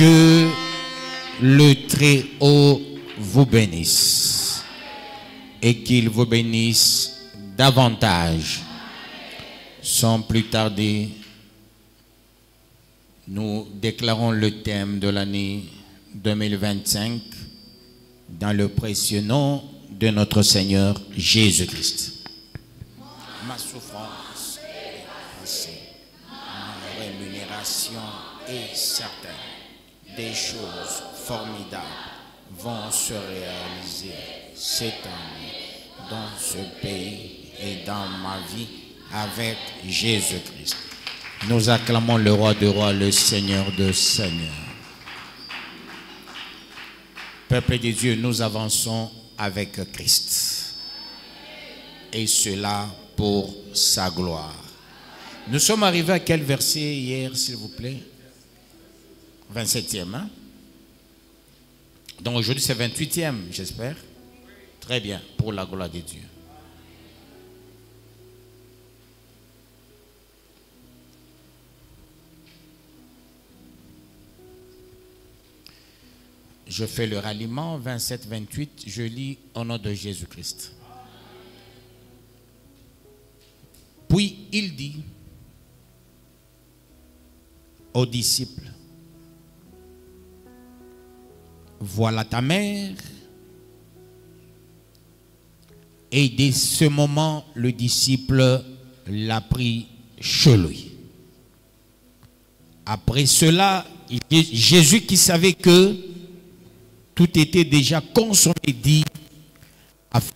Que le Très-Haut vous bénisse et qu'il vous bénisse davantage. Sans plus tarder, nous déclarons le thème de l'année 2025 dans le précieux nom de notre Seigneur Jésus-Christ. Ma souffrance est passée, ma rémunération est certaine. Des choses formidables vont se réaliser cette année dans ce pays et dans ma vie avec Jésus-Christ. Nous acclamons le roi de rois, le Seigneur de seigneurs. Peuple de Dieu, nous avançons avec Christ. Et cela pour sa gloire. Nous sommes arrivés à quel verset hier, s'il vous plaît? 27e, hein? Donc aujourd'hui c'est 28e, j'espère. Très bien, pour la gloire de Dieu. Je fais le ralliement, 27-28, je lis au nom de Jésus-Christ. Puis il dit aux disciples, voilà ta mère. Et dès ce moment, le disciple l'a pris chez lui. Après cela, Jésus qui savait que tout était déjà consommé, dit, afin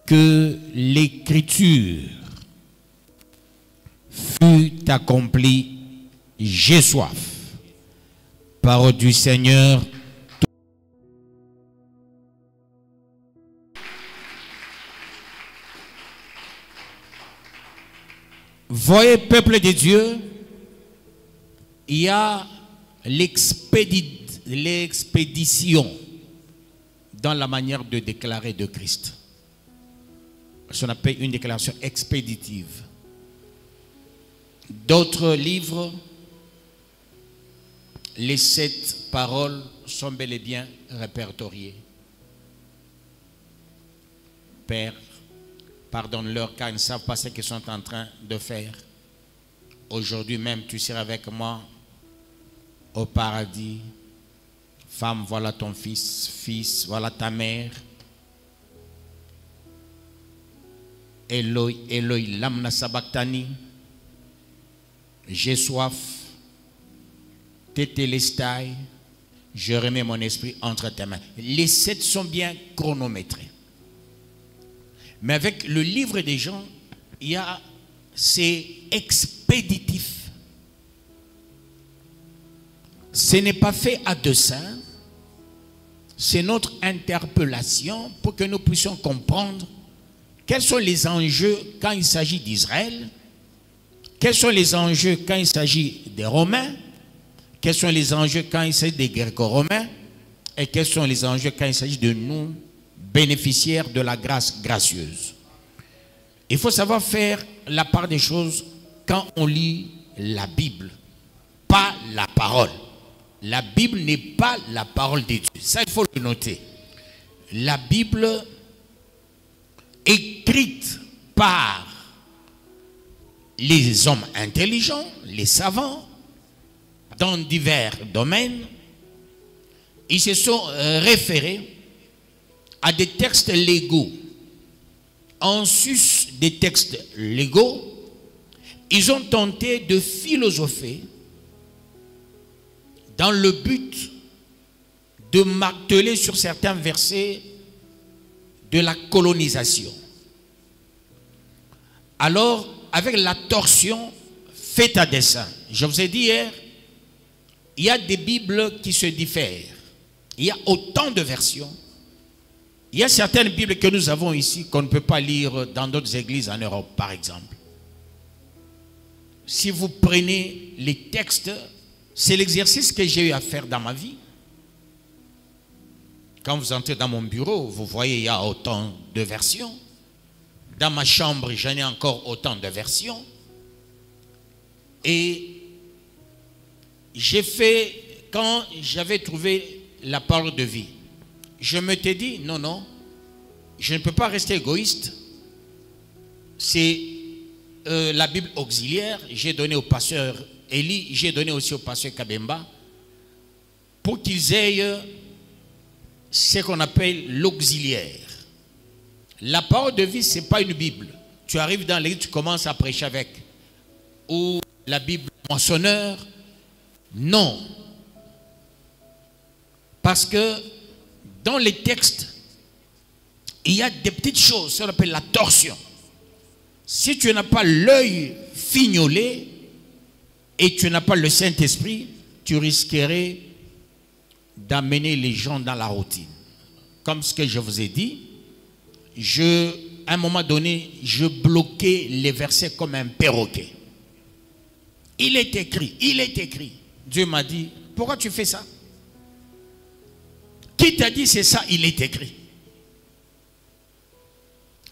que l'écriture fût accomplie. J'ai soif. Parole du Seigneur. Voyez, peuple de Dieu, il y a l'expédition dans la manière de déclarer de Christ. Ce qu'on appelle une déclaration expéditive. D'autres livres, les 7 paroles sont bel et bien répertoriées. Père, pardonne-leur car ils ne savent pas ce qu'ils sont en train de faire. Aujourd'hui même, tu seras avec moi au paradis. Femme, voilà ton fils. Fils, voilà ta mère. Eloi, Eloi, lamna sabachthani. J'ai soif. Tétélestai, je remets mon esprit entre tes mains. Les 7 sont bien chronométrés. Mais avec le livre des gens, il y a c'est expéditif. Ce n'est pas fait à dessein. C'est notre interpellation pour que nous puissions comprendre quels sont les enjeux quand il s'agit d'Israël, quels sont les enjeux quand il s'agit des Romains, quels sont les enjeux quand il s'agit des Gréco-Romains et quels sont les enjeux quand il s'agit de nous, bénéficiaires de la grâce gracieuse. Il faut savoir faire la part des choses quand on lit la Bible, pas la parole. La Bible n'est pas la parole de Dieu. Ça, il faut le noter. La Bible, écrite par les hommes intelligents, les savants, dans divers domaines, ils se sont référés à des textes légaux. En sus des textes légaux, ils ont tenté de philosopher dans le but de marteler sur certains versets de la colonisation. Alors, avec la torsion faite à dessein, je vous ai dit hier, il y a des Bibles qui se diffèrent. Il y a autant de versions. Il y a certaines Bibles que nous avons ici qu'on ne peut pas lire dans d'autres églises en Europe, par exemple. Si vous prenez les textes, c'est l'exercice que j'ai eu à faire dans ma vie. Quand vous entrez dans mon bureau, vous voyez, il y a autant de versions. Dans ma chambre, j'en ai encore autant de versions. Et j'ai fait, quand j'avais trouvé la parole de vie, je me t'ai dit, non, non, je ne peux pas rester égoïste. C'est la Bible auxiliaire, j'ai donné au pasteur Eli, j'ai donné aussi au pasteur Kabemba, pour qu'ils aient ce qu'on appelle l'auxiliaire. La parole de vie, ce n'est pas une Bible. Tu arrives dans l'église, tu commences à prêcher avec. Ou la Bible moissonneur. Non. Parce que dans les textes, il y a des petites choses, ça qu'on appelle la torsion. Si tu n'as pas l'œil fignolé et tu n'as pas le Saint-Esprit, tu risquerais d'amener les gens dans la routine. Comme ce que je vous ai dit, à un moment donné, je bloquais les versets comme un perroquet. Il est écrit, il est écrit. Dieu m'a dit, pourquoi tu fais ça? Qui t'a dit c'est ça, il est écrit?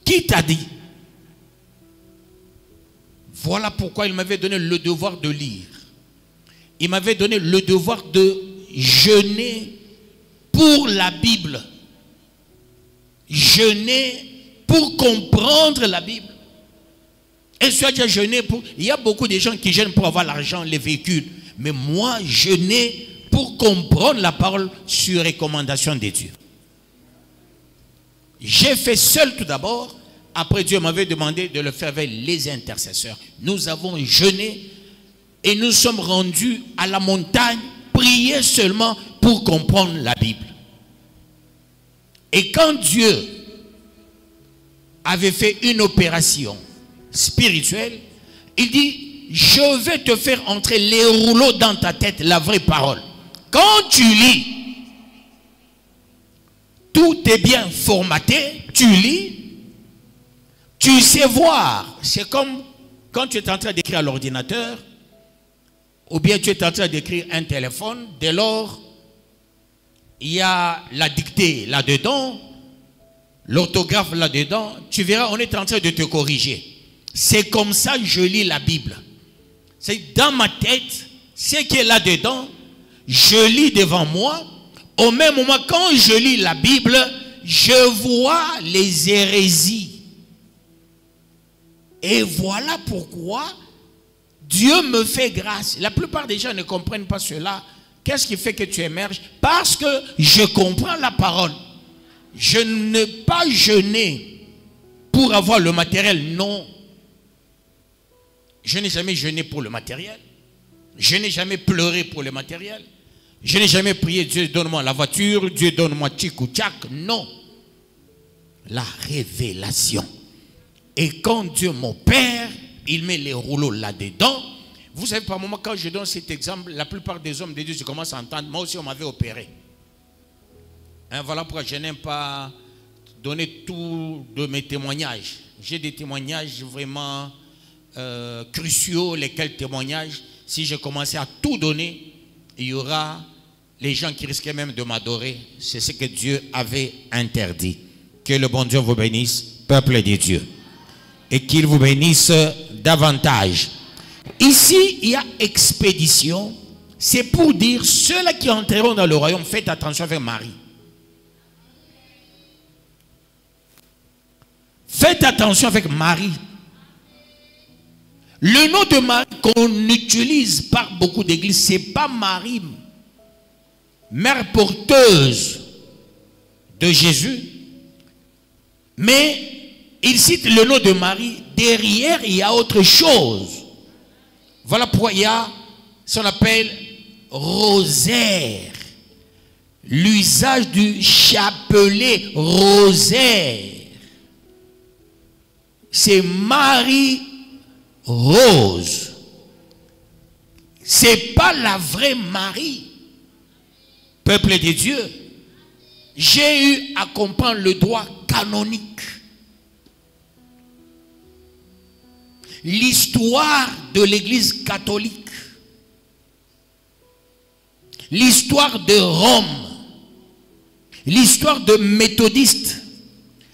Qui t'a dit? Voilà pourquoi il m'avait donné le devoir de lire. Il m'avait donné le devoir de jeûner pour la Bible. Jeûner pour comprendre la Bible. Et soit déjà jeûné pour... Il y a beaucoup de gens qui jeûnent pour avoir l'argent, les véhicules. Mais moi, jeûner pour comprendre la parole sur recommandation de Dieu. J'ai fait seul tout d'abord. Après, Dieu m'avait demandé de le faire avec les intercesseurs. Nous avons jeûné et nous sommes rendus à la montagne, prier seulement pour comprendre la Bible. Et quand Dieu avait fait une opération spirituelle, il dit, je vais te faire entrer les rouleaux dans ta tête, la vraie parole. Quand tu lis, tout est bien formaté, tu lis, tu sais voir. C'est comme quand tu es en train d'écrire à l'ordinateur, ou bien tu es en train d'écrire un téléphone, dès lors, il y a la dictée là-dedans, l'orthographe là-dedans, tu verras, on est en train de te corriger. C'est comme ça que je lis la Bible. C'est dans ma tête, ce qui est là-dedans, je lis devant moi. Au même moment, quand je lis la Bible, je vois les hérésies. Et voilà pourquoi Dieu me fait grâce. La plupart des gens ne comprennent pas cela. Qu'est-ce qui fait que tu émerges? Parce que je comprends la parole. Je n'ai pas jeûné pour avoir le matériel, non. Je n'ai jamais jeûné pour le matériel. Je n'ai jamais pleuré pour le matériel. Je n'ai jamais prié, Dieu donne-moi la voiture, Dieu donne-moi tchik ou tchak. Non. La révélation. Et quand Dieu m'opère, il met les rouleaux là-dedans. Vous savez, par moment, quand je donne cet exemple, la plupart des hommes de Dieu, je commence à entendre, moi aussi on m'avait opéré. Hein, voilà pourquoi je n'aime pas donner tout de mes témoignages. J'ai des témoignages vraiment cruciaux, lesquels témoignages, si je commençais à tout donner, il y aura les gens qui risquaient même de m'adorer. C'est ce que Dieu avait interdit. Que le bon Dieu vous bénisse, peuple de Dieu. Et qu'il vous bénisse davantage. Ici, il y a expédition. C'est pour dire, ceux-là qui entreront dans le royaume, faites attention avec Marie. Faites attention avec Marie. Le nom de Marie qu'on utilise par beaucoup d'églises, ce n'est pas Marie, mère porteuse de Jésus, mais il cite le nom de Marie. Derrière, il y a autre chose. Voilà pourquoi il y a ce qu'on appelle rosaire. L'usage du chapelet rosaire. C'est Marie Rose. C'est pas la vraie Marie. Peuple de Dieu. J'ai eu à comprendre le droit canonique. L'histoire de l'Église catholique, l'histoire de Rome, l'histoire de méthodistes,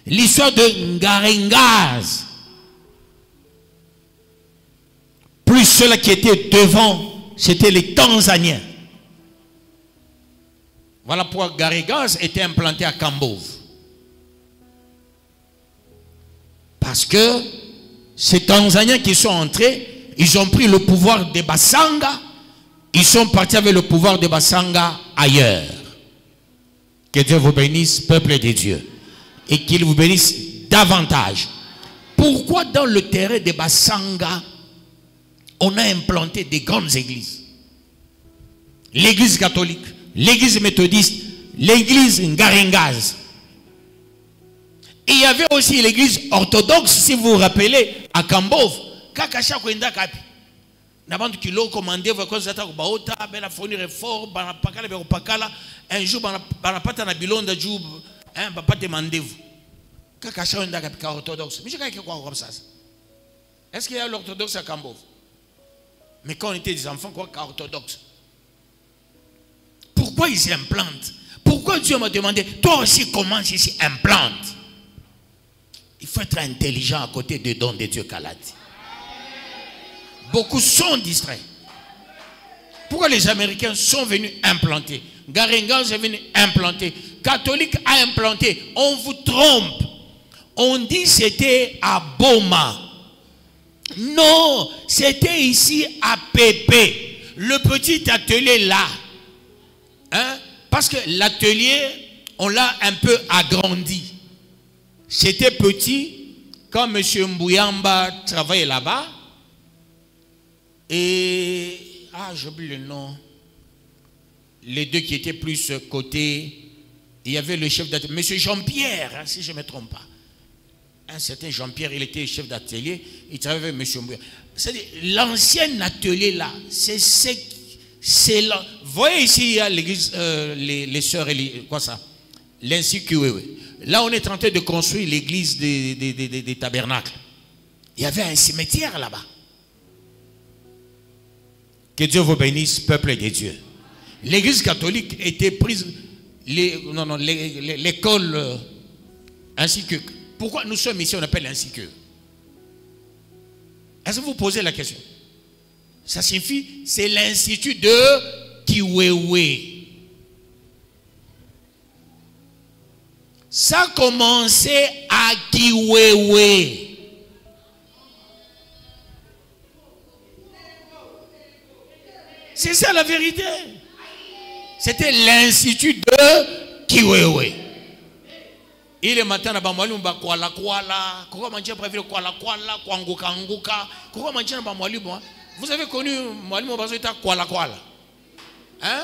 l'histoire de Ngarengaz, plus puis ceux-là qui étaient devant, c'était les Tanzaniens. Voilà pourquoi Garrigans était implanté à Kambove. Parce que ces Tanzaniens qui sont entrés, ils ont pris le pouvoir des Basanga, ils sont partis avec le pouvoir des Basanga ailleurs. Que Dieu vous bénisse, peuple de Dieu, et qu'il vous bénisse davantage. Pourquoi dans le terrain des Basanga, on a implanté des grandes églises? L'église catholique, l'église méthodiste, l'église Ngaringaz. Et il y avait aussi l'église orthodoxe, si vous vous rappelez, à Kambove. Kakacha kwenda kapi. Nabantu kilo commandé vous cause zata baota bela fournir effort bana pakala be pakala un jour bana pata na bilonda jour hein papa demandez vous. Kakacha kwenda kapi orthodoxe. Mais je crois qu'il y a quoi comme ça. Est-ce qu'il y a l'orthodoxe à Kambove? Mais quand on était des enfants quoi orthodoxe. Pourquoi ils s'implantent? Pourquoi Dieu m'a demandé toi aussi commence ici implante? Il faut être intelligent à côté des dons de Dieu qu'Allah dit. Beaucoup sont distraits. Pourquoi les Américains sont venus implanter? Garrigans est venu implanter. Catholique a implanté. On vous trompe. On dit c'était à Boma. Non, c'était ici à Pépé. Le petit atelier là. Hein? Parce que l'atelier, on l'a un peu agrandi. C'était petit, quand M. Mbouyamba travaillait là-bas. Et, j'oublie le nom. Les deux qui étaient plus côté, il y avait le chef d'atelier, M. Jean-Pierre, hein, si je ne me trompe pas. Un certain Jean-Pierre, il était chef d'atelier, il travaillait avec M. Mbouyamba. C'est-à-dire, l'ancien atelier là, c'est là. Vous voyez ici, il y a l'église, les sœurs, quoi ça? L'Institut. Là, on est en train de construire l'église des tabernacles. Il y avait un cimetière là-bas. Que Dieu vous bénisse, peuple de Dieu. L'église catholique était prise, l'école, ainsi que. Pourquoi nous sommes ici, on appelle ainsi que? Est-ce que vous posez la question? Ça signifie, c'est l'institut de Kiwewe. Ça a commencé à Kiwewe. C'est ça la vérité. C'était l'institut de Kiwewe. Il est matin à Bamwali, Kwala Kwala. Pourquoi manger prévu Kwala Kwala, Kwanguka Nguka? Pourquoi manger à Bamwali? Vous avez connu Mwali Mobazo était Kwala Kwala. Hein?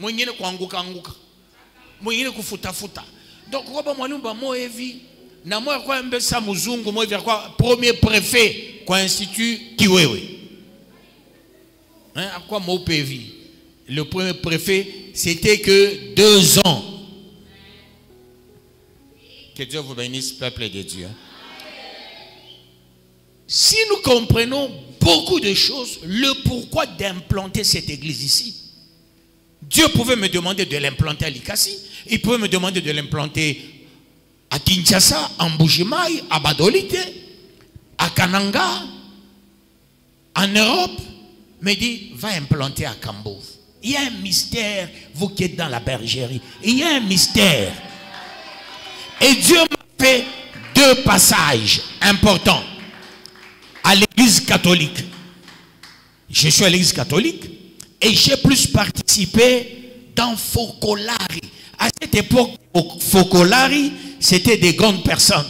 Mwenye Kwanguka Nguka. Mwenye Kufuta Futa. Donc, pourquoi Mwali Mbamo Evi? Na moi quoi Mbesa Muzungu, moi quoi premier préfet quoi institut Kiwewe. Hein, à quoi Mopevi? Le premier préfet, c'était que 2 ans. Que Dieu vous bénisse, peuple de Dieu. Si nous comprenons beaucoup de choses, le pourquoi d'implanter cette église ici, Dieu pouvait me demander de l'implanter à Likasi, il pouvait me demander de l'implanter à Kinshasa, à Mbujimaï, à Badolite, à Kananga, en Europe. Me dit, va implanter à Kambove. Il y a un mystère, vous qui êtes dans la bergerie. Il y a un mystère. Et Dieu m'a fait 2 passages importants à l'église catholique. Je suis à l'église catholique et j'ai plus participé dans Focolari. À cette époque, Focolari, c'était des grandes personnes.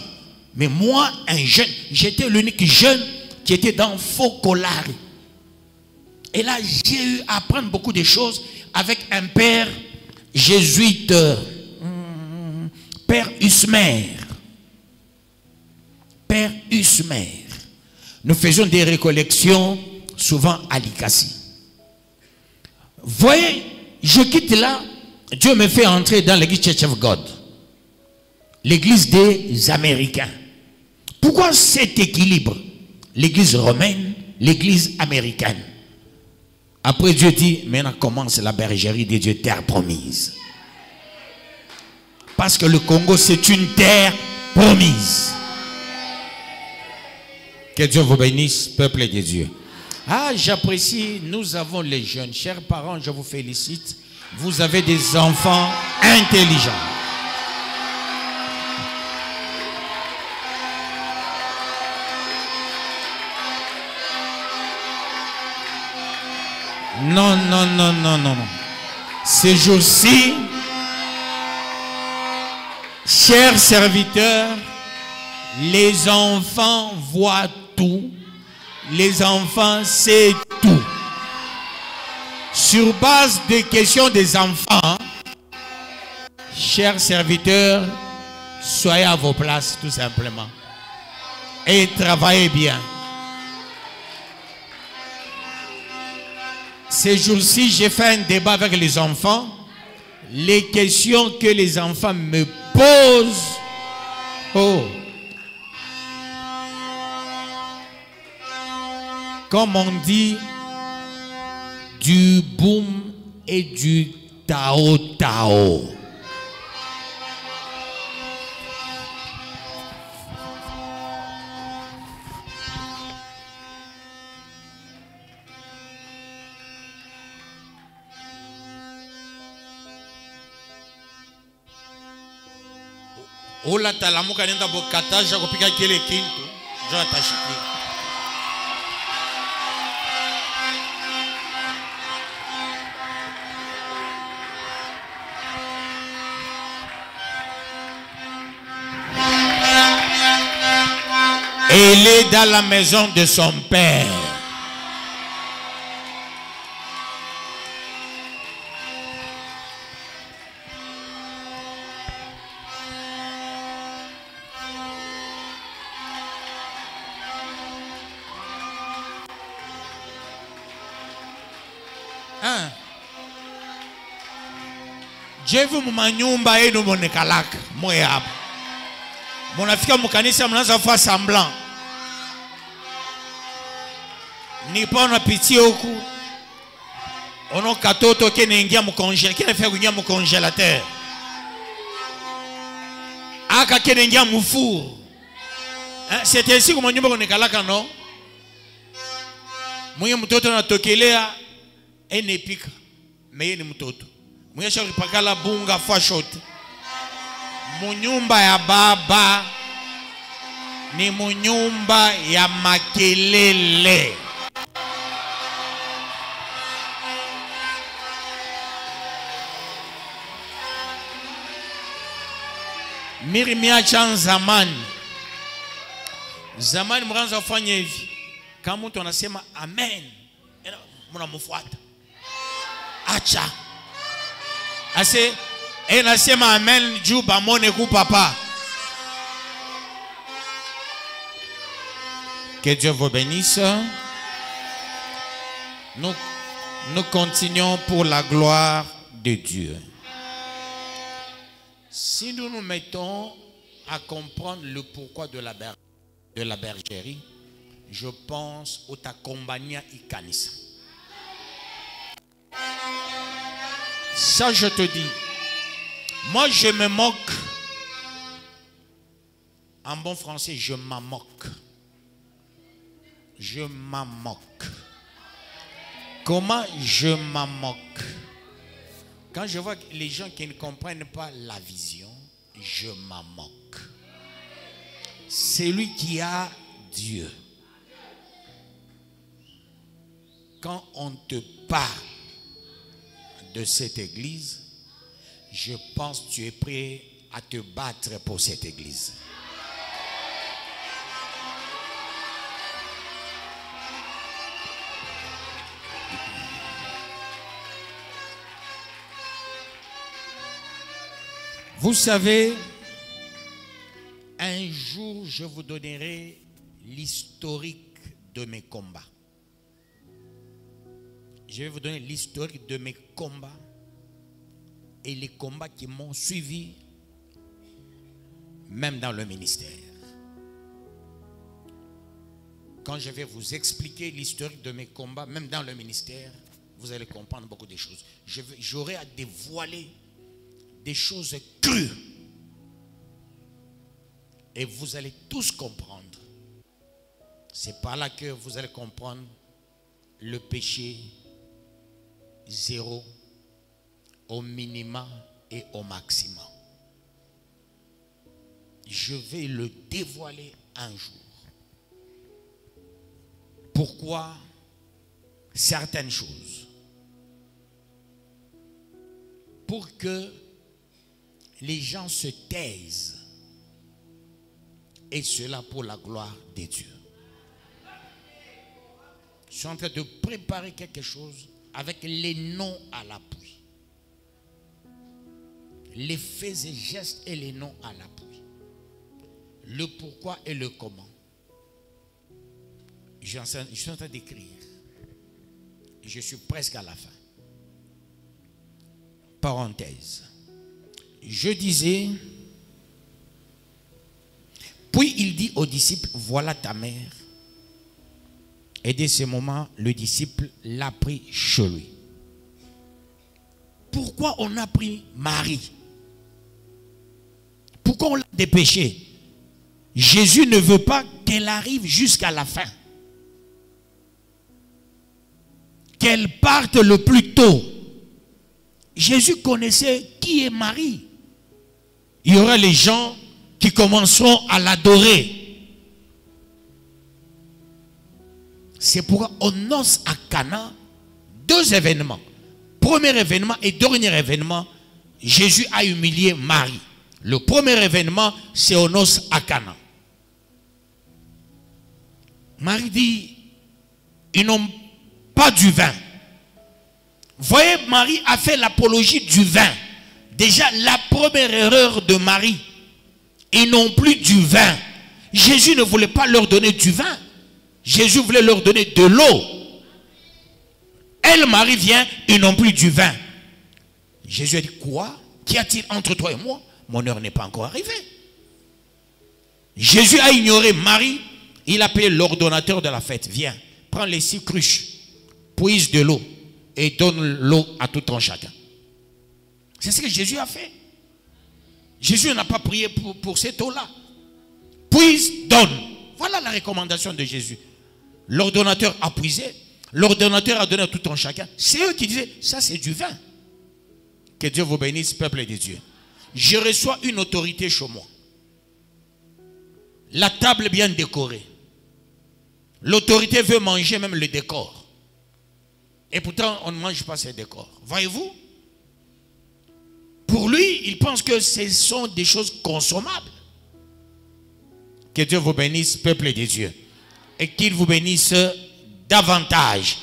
Mais moi, un jeune, j'étais l'unique jeune qui était dans Focolari. Et là, j'ai eu à apprendre beaucoup de choses avec un père jésuite, Père Usmer. Père Usmer. Nous faisions des récollections souvent à Likasi. Voyez, je quitte là, Dieu me fait entrer dans l'église Church of God, l'église des Américains. Pourquoi cet équilibre? L'église romaine, l'église américaine. Après Dieu dit, maintenant commence la bergerie de Dieu, terre promise. Parce que le Congo c'est une terre promise. Que Dieu vous bénisse, peuple de Dieu. Ah, j'apprécie, nous avons les jeunes. Chers parents, je vous félicite. Vous avez des enfants intelligents. Non, non, non, non, non, non. Ces jours-ci, chers serviteurs, les enfants voient tout. Les enfants savent tout. Sur base des questions des enfants, chers serviteurs, soyez à vos places tout simplement. Et travaillez bien. Ces jours-ci, j'ai fait un débat avec les enfants. Les questions que les enfants me posent. Oh. Comme on dit, du boum et du tao tao. Ola talamuka nenda bokataja kupika kile kintu jo atashiki. Elle est dans la maison de son père. Jevu mumanyumba yenu monekalaka moya hapa. Munafika mukanisa mnaanza kufanya semblant. Nipa unapitia huku. Ono katoto kinaingia mkonjela, kinafika kuingia mkongelateur. Aka kinaingia mfuru. C'est ainsi que manyumba monekalaka no. Mwenye mtoto anatokelea enepika. Meye ni mtoto. Mwenye ripakala bunga fwa shoti. Munyumba ya baba ni munyumba ya makelele. Mirimia chan zamani. Zamani mwanza kufanya hivi. Kama mtu anasema amen, mnamfuata. Acha. Ase nasema amen juu bamone ku papa. Que Dieu vous bénisse. Nous continuons pour la gloire de Dieu. Si nous nous mettons à comprendre le pourquoi de la bergerie, je pense au Takombania Ikanisa. Ça, je te dis, moi je me moque. En bon français, je m'en moque. Je m'en moque. Comment je m'en moque? Quand je vois les gens qui ne comprennent pas la vision, je m'en moque. C'est lui qui a Dieu. Quand on te parle de cette église, je pense que tu es prêt à te battre pour cette église. Vous savez, un jour je vous donnerai l'historique de mes combats. Je vais vous donner l'historique de mes combats et les combats qui m'ont suivi, même dans le ministère. Quand je vais vous expliquer l'historique de mes combats, même dans le ministère, vous allez comprendre beaucoup de choses. J'aurai à dévoiler des choses crues. Et vous allez tous comprendre. C'est par là que vous allez comprendre le péché zéro, au minimum et au maximum. Je vais le dévoiler un jour. Pourquoi certaines choses? Pour que les gens se taisent. Et cela pour la gloire de Dieu. Je suis en train de préparer quelque chose avec les noms à l'appui. Les faits et gestes et les noms à l'appui. Le pourquoi et le comment. Je suis en train d'écrire. Je suis presque à la fin. Parenthèse. Je disais, puis il dit aux disciples, voilà ta mère. Et dès ce moment, le disciple l'a pris chez lui. Pourquoi on a pris Marie? Pourquoi on l'a dépêché? Jésus ne veut pas qu'elle arrive jusqu'à la fin. Qu'elle parte le plus tôt. Jésus connaissait qui est Marie. Il y aura les gens qui commenceront à l'adorer. C'est pourquoi on noce à Cana deux événements. Premier événement et dernier événement, Jésus a humilié Marie. Le premier événement, c'est aux noces à Cana. Marie dit, ils n'ont pas du vin. Vous voyez, Marie a fait l'apologie du vin. Déjà, la première erreur de Marie, ils n'ont plus du vin. Jésus ne voulait pas leur donner du vin. Jésus voulait leur donner de l'eau. Elle, Marie, vient, ils n'ont plus du vin. Jésus a dit, quoi? Qu'y a-t-il entre toi et moi? Mon heure n'est pas encore arrivée. Jésus a ignoré Marie. Il a appelé l'ordonnateur de la fête. Viens, prends les 6 cruches, puise de l'eau et donne l'eau à tout un chacun. C'est ce que Jésus a fait. Jésus n'a pas prié pour cette eau-là. Puise, donne. Voilà la recommandation de Jésus. L'ordonnateur a puisé. L'ordonnateur a donné à tout un chacun. C'est eux qui disaient, ça c'est du vin. Que Dieu vous bénisse, peuple de Dieu. Je reçois une autorité chez moi. La table bien décorée. L'autorité veut manger même le décor. Et pourtant, on ne mange pas ces décors. Voyez-vous? Pour lui, il pense que ce sont des choses consommables. Que Dieu vous bénisse, peuple de Dieu. Et qu'il vous bénisse davantage.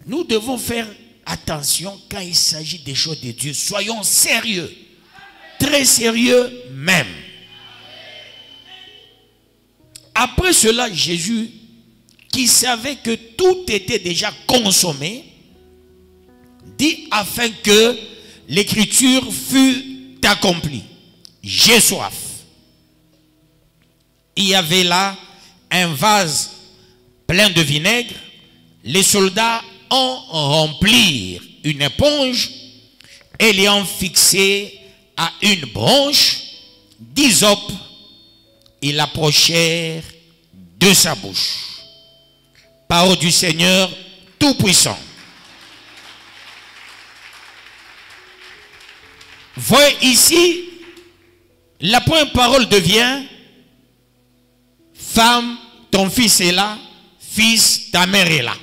Nous devons faire attention quand il s'agit des choses de Dieu. Soyons sérieux. Très sérieux même. Après cela, Jésus, qui savait que tout était déjà consommé, dit afin que l'écriture fût accomplie. J'ai soif. Il y avait là un vase plein de vinaigre. Les soldats ont rempli une éponge et l'ayant fixée à une branche d'hysope, ils approchèrent de sa bouche. Parole du Seigneur Tout-Puissant. Voyez ici, la première parole devient: femme, ton fils est là, fils, ta mère est là.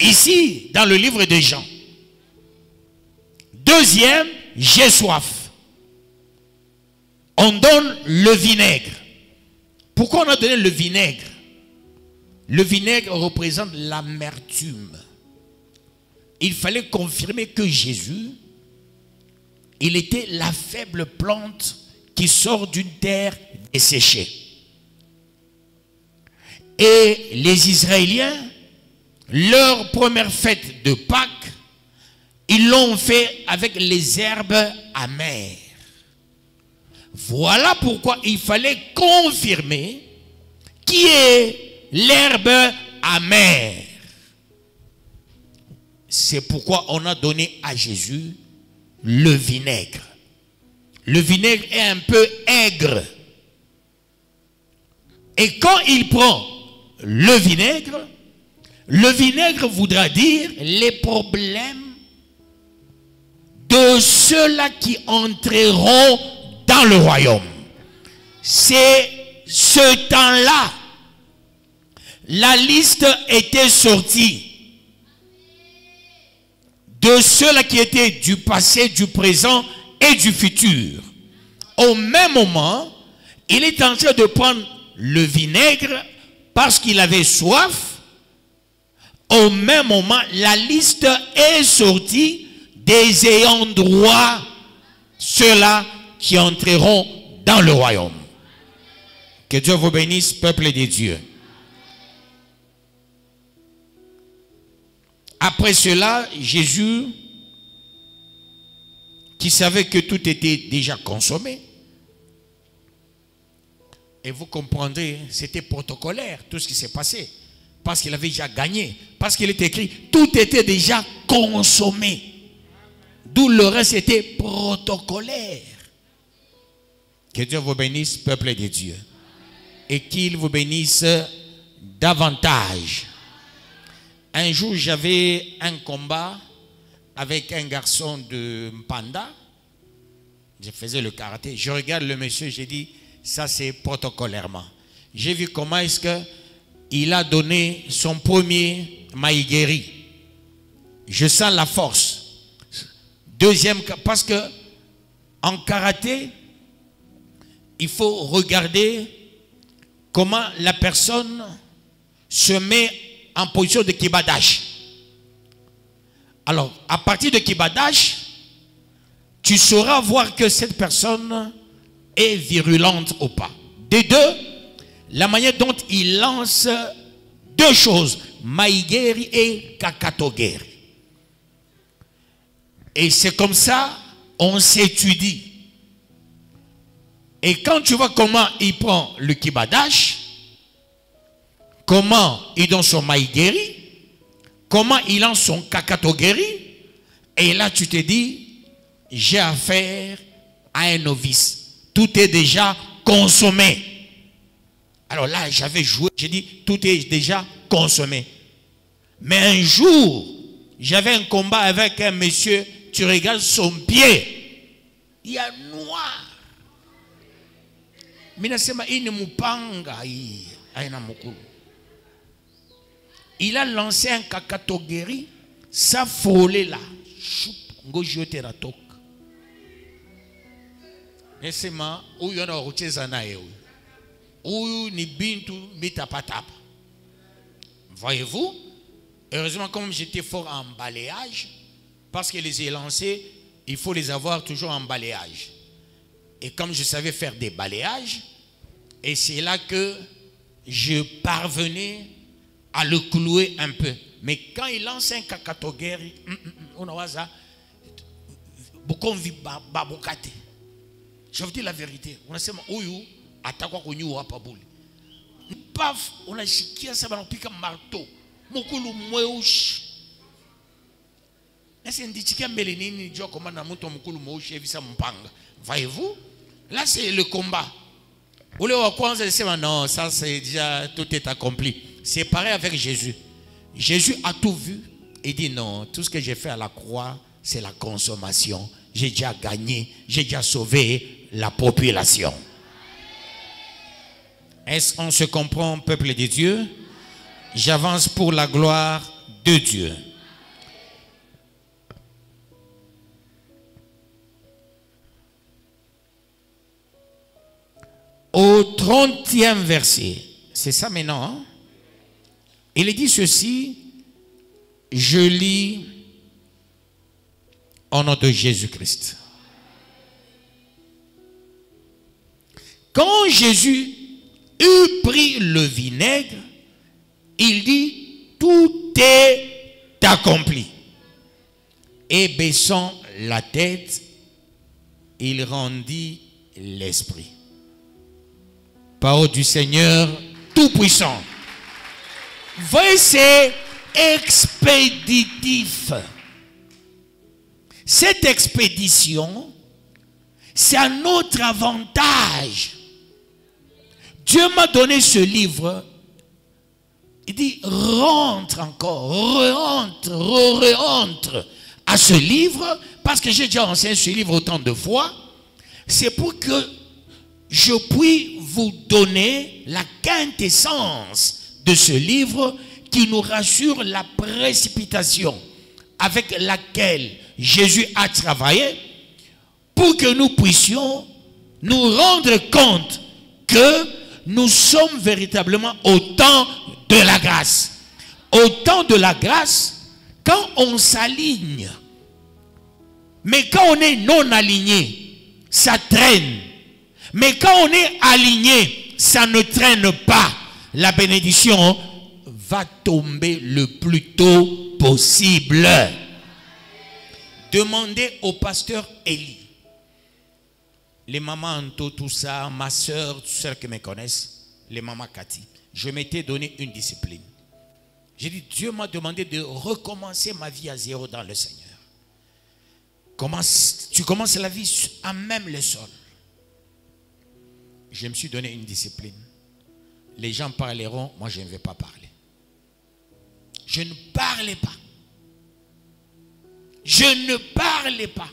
Ici, dans le livre de Jean. Deuxième, j'ai soif. On donne le vinaigre. Pourquoi on a donné le vinaigre? Le vinaigre représente l'amertume. Il fallait confirmer que Jésus, il était la faible plante qui sort d'une terre desséchée. Et les Israéliens, leur première fête de Pâques, ils l'ont fait avec les herbes amères. Voilà pourquoi il fallait confirmer qui est l'herbe amère. C'est pourquoi on a donné à Jésus le vinaigre. Le vinaigre est un peu aigre. Et quand il prend le vinaigre, Le vinaigre voudra dire les problèmes de ceux-là qui entreront dans le royaume. C'est ce temps-là. La liste était sortie de ceux-là qui étaient du passé, du présent et du futur. Au même moment, il est en train de prendre le vinaigre parce qu'il avait soif. Au même moment, la liste est sortie des ayants droit, ceux-là qui entreront dans le royaume. Que Dieu vous bénisse, peuple de Dieu. Après cela, Jésus, qui savait que tout était déjà consommé, et vous comprendrez, c'était protocolaire tout ce qui s'est passé, parce qu'il avait déjà gagné, parce qu'il est écrit, tout était déjà consommé. D'où le reste était protocolaire. Que Dieu vous bénisse, peuple de Dieu. Et qu'il vous bénisse davantage. Un jour, j'avais un combat avec un garçon de Mpanda. Je faisais le karaté. Je regarde le monsieur, j'ai dit, ça c'est protocolairement. J'ai vu comment est-ce qu'il a donné son premier maïgeri. Je sens la force. Deuxième, parce que en karaté, il faut regarder comment la personne se met en position de kibadash. Alors, à partir de kibadash, tu sauras voir que cette personne est virulente ou pas. Des deux, la manière dont il lance deux choses, maïgeri et kakatogeri. Et c'est comme ça, on s'étudie. Et quand tu vois comment il prend le kibadash, comment il donne son maïgeri, comment il lance son kakatogeri, et là tu te dis, j'ai affaire à un novice. Tout est déjà consommé. Alors là, j'avais joué, j'ai dit, tout est déjà consommé. Mais un jour, j'avais un combat avec un monsieur, tu regardes son pied, il est noir. Il a lancé un kakatogeri, ça frôlait là. Voyez-vous, heureusement comme j'étais fort en balayage, parce que les ai lancés, il faut les avoir toujours en balayage. Et comme je savais faire des balayages, et c'est là que je parvenais à le clouer un peu. Mais quand il lance un kakatogeri, on a ça, je vous dis la vérité. On a dit, paf, on a chiqué ça, on a piqué un marteau. Mokulu mweush. Voyez-vous? Là, c'est le combat. Non, ça c'est déjà, tout est accompli. C'est pareil avec Jésus. Jésus a tout vu et dit non, tout ce que j'ai fait à la croix, c'est la consommation. J'ai déjà gagné, j'ai déjà sauvé la population. Est-ce qu'on se comprend, peuple de Dieu? J'avance pour la gloire de Dieu. Au 30e verset, c'est ça maintenant, hein? Il dit ceci, je lis au nom de Jésus-Christ. Quand Jésus eut pris le vinaigre, il dit, tout est accompli. Et baissant la tête, il rendit l'esprit. Parole du Seigneur Tout-Puissant. Voyez, c'est expéditif. Cette expédition, c'est à notre avantage. Dieu m'a donné ce livre Il dit, rentre encore, rentre à ce livre, parce que j'ai déjà enseigné ce livre autant de fois. C'est pour que je puisse vous donner la quintessence de ce livre qui nous rassure la précipitation avec laquelle Jésus a travaillé, pour que nous puissions nous rendre compte que nous sommes véritablement au temps de la grâce. Au temps de la grâce, quand on s'aligne, mais quand on est non aligné, ça traîne. Mais quand on est aligné, ça ne traîne pas. La bénédiction va tomber le plus tôt possible. Demandez au pasteur Élie. Les mamans Anto, tout ça, ma soeur, toutes celles qui me connaissent, les mamans Cathy, je m'étais donné une discipline. J'ai dit, Dieu m'a demandé de recommencer ma vie à zéro dans le Seigneur. Tu commences la vie à même le sol. Je me suis donné une discipline. Les gens parleront, moi je ne vais pas parler. Je ne parlais pas. Je ne parlais pas.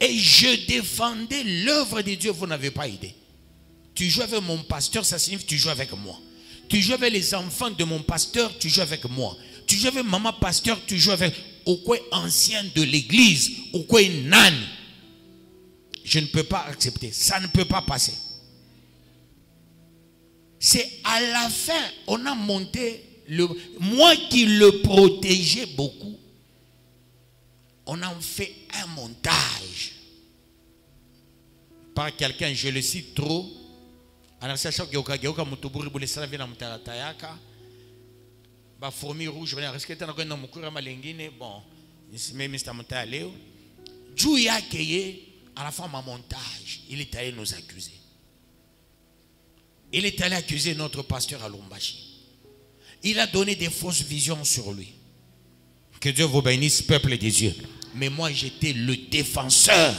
Et je défendais l'œuvre de Dieu. Vous n'avez pas idée. Tu joues avec mon pasteur, ça signifie que tu joues avec moi. Tu joues avec les enfants de mon pasteur, tu joues avec moi. Tu joues avec maman pasteur, tu joues avec au quoi ancien de l'église, au quoi nan. Je ne peux pas accepter. Ça ne peut pas passer. C'est à la fin, on a monté, moi qui le protégeais beaucoup, on a fait un montage par quelqu'un, je le cite trop. Alors c'est ça que fourmi rouge, bon, à la fin ma montage, il est allé nous accuser. Il est allé accuser notre pasteur à Lumbashi. Il a donné des fausses visions sur lui. Que Dieu vous bénisse, peuple des dieux. Mais moi, j'étais le défenseur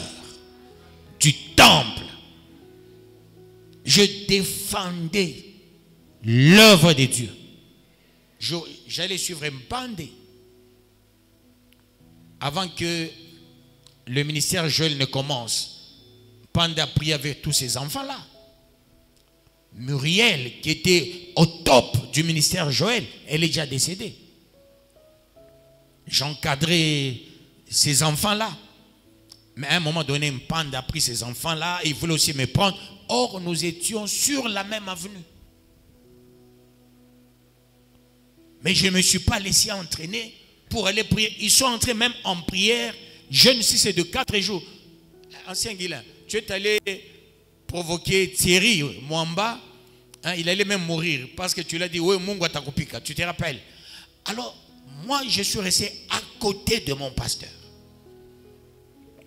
du temple. Je défendais l'œuvre de Dieu. J'allais suivre une bande. Avant que le ministère Joël ne commence, Panda priait avec tous ces enfants-là. Muriel, qui était au top du ministère Joël, elle est déjà décédée. J'encadrais ces enfants-là. Mais à un moment donné, Panda a pris ces enfants-là, il voulait aussi me prendre. Or, nous étions sur la même avenue. Mais je ne me suis pas laissé entraîner pour aller prier. Ils sont entrés même en prière. Jeune, si c'est de 4 jours. Ancien Guilain, tu es allé provoquer Thierry Mwamba. Hein, il allait même mourir parce que tu l'as dit, oui, Mungu atakupika. Tu te rappelles? Alors, moi, je suis resté à côté de mon pasteur.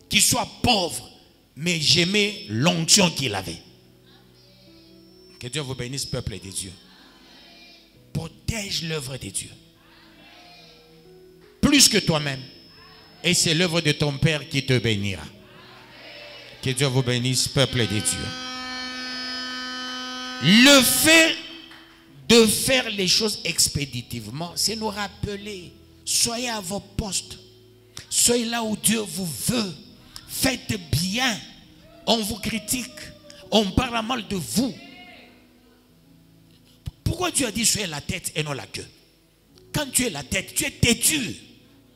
Qu'il soit pauvre, mais j'aimais l'onction qu'il avait. Que Dieu vous bénisse, peuple de Dieu. Protège l'œuvre de Dieu. Plus que toi-même. Et c'est l'œuvre de ton Père qui te bénira. Que Dieu vous bénisse, peuple de Dieu. Le fait de faire les choses expéditivement, c'est nous rappeler. Soyez à vos postes. Soyez là où Dieu vous veut. Faites bien. On vous critique. On parle mal de vous. Pourquoi Dieu a dit soyez la tête et non la queue? Quand tu es la tête, tu es têtu.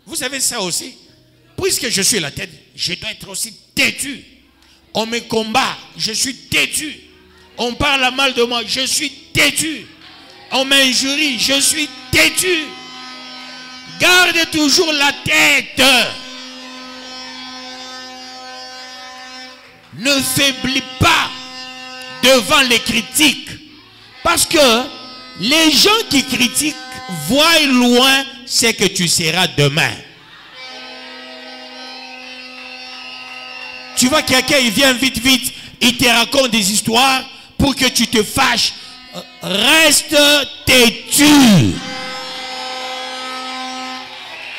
Vous savez ça aussi? Puisque je suis la tête, je dois être aussi têtu. On me combat, je suis têtu. On parle mal de moi, je suis têtu. On m'injurie, je suis têtu. Garde toujours la tête. Ne faiblis pas devant les critiques. Parce que les gens qui critiquent voient loin ce que tu seras demain. Tu vois quelqu'un, il vient vite, il te raconte des histoires pour que tu te fâches. Reste têtu.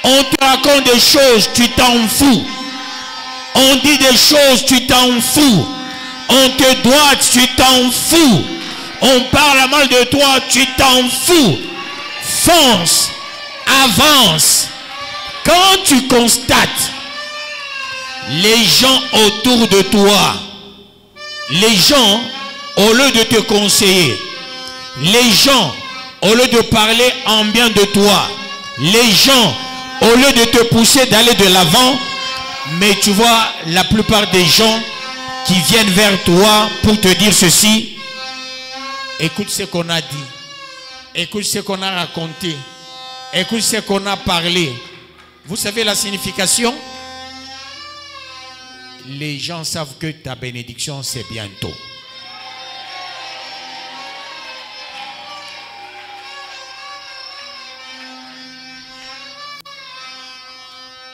On te raconte des choses, tu t'en fous. On dit des choses, tu t'en fous. On te doit, tu t'en fous. On parle mal de toi, tu t'en fous. Fonce, avance. Quand tu constates les gens autour de toi, les gens, au lieu de te conseiller, les gens, au lieu de parler en bien de toi, les gens, au lieu de te pousser d'aller de l'avant, mais tu vois, la plupart des gens qui viennent vers toi pour te dire ceci, écoute ce qu'on a dit, écoute ce qu'on a raconté, écoute ce qu'on a parlé. Vous savez la signification? Les gens savent que ta bénédiction c'est bientôt.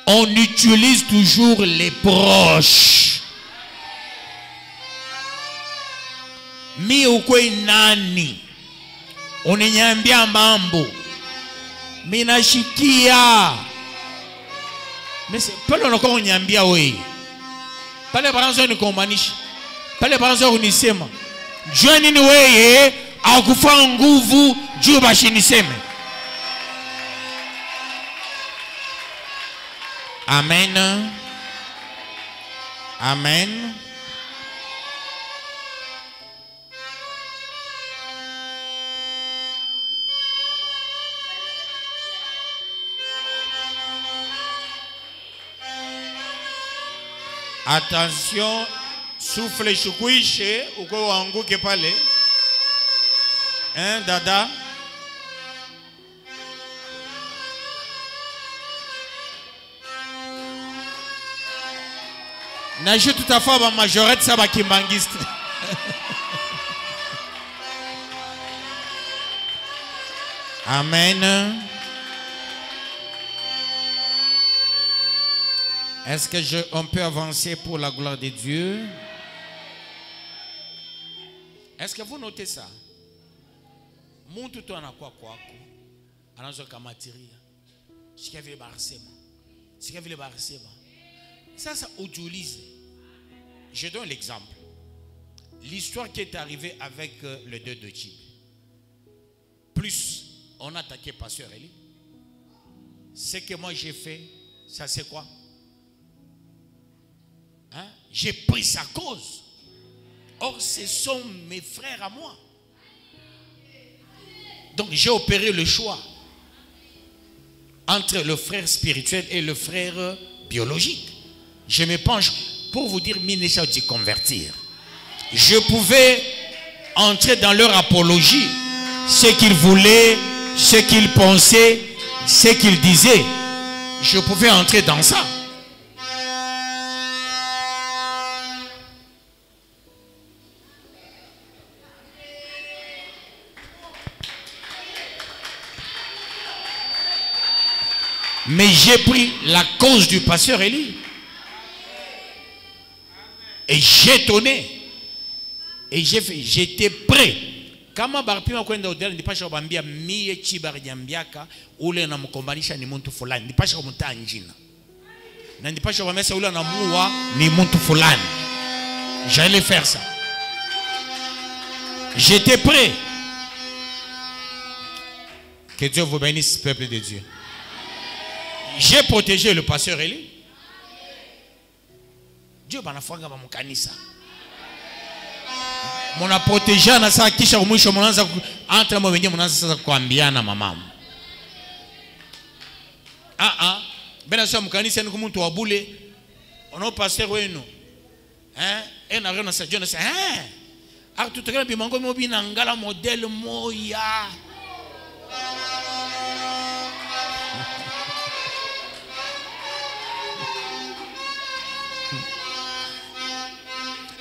On utilise toujours les proches. Mi ukwe nani? Uninyambia mambo. Minashikia. Pale unakuwa unyambia wewe. Pale baranzo nikomaanisha. Pale baranzo unisema. Jua nini wewe akufa nguvu juu bashiniseme. Amen. Amen. Attention, souffle chukwishe uko wanguke pale. Hein, dada? Naje tout à fait ma majorette ça va kimbangiste. Amen. Est-ce que on peut avancer pour la gloire de Dieu? Est-ce que vous notez ça? Muntu to anakuwa kwako anaanza kamatiria. Sikia vile barsema. Sikia vile barsema. Ça utilise. Je donne l'exemple. L'histoire qui est arrivée avec le deux de Tchib. Plus on a attaqué Pasteur Eli. Ce que moi j'ai fait, ça c'est quoi? Hein? J'ai pris sa cause. Or, ce sont mes frères à moi. Donc, j'ai opéré le choix entre le frère spirituel et le frère biologique. Je me penche pour vous dire, Minécha dit convertir. Je pouvais entrer dans leur apologie, ce qu'ils voulaient, ce qu'ils pensaient, ce qu'ils disaient. Je pouvais entrer dans ça. Mais j'ai pris la cause du pasteur Eli. Et j'ai donné. Et j'étais prêt. Kama barpima kwenda udele ndipasha kubambia mie chibari nyambiaka ule na mkombanisha ni muntu fulani. Ndipasha kumutaa njina. Na ndipasha kubambia ule na muwa ni muntu fulani. J'allais faire ça. J'étais prêt. Que Dieu vous bénisse, peuple de Dieu. J'ai protégé le pasteur Eli. Dieu m'a fanga ba mukanisa. Mona protégé na sa kisha mwisho mnaanza entre mwa wengine mnaanza sasa kuambiana mamamu. Bena sio mukanisa ni kumuntu wa bule. Ono pasteur wenu. Na rena sa Dieu na sa tutokana bimango mobi na ngala modèle moya.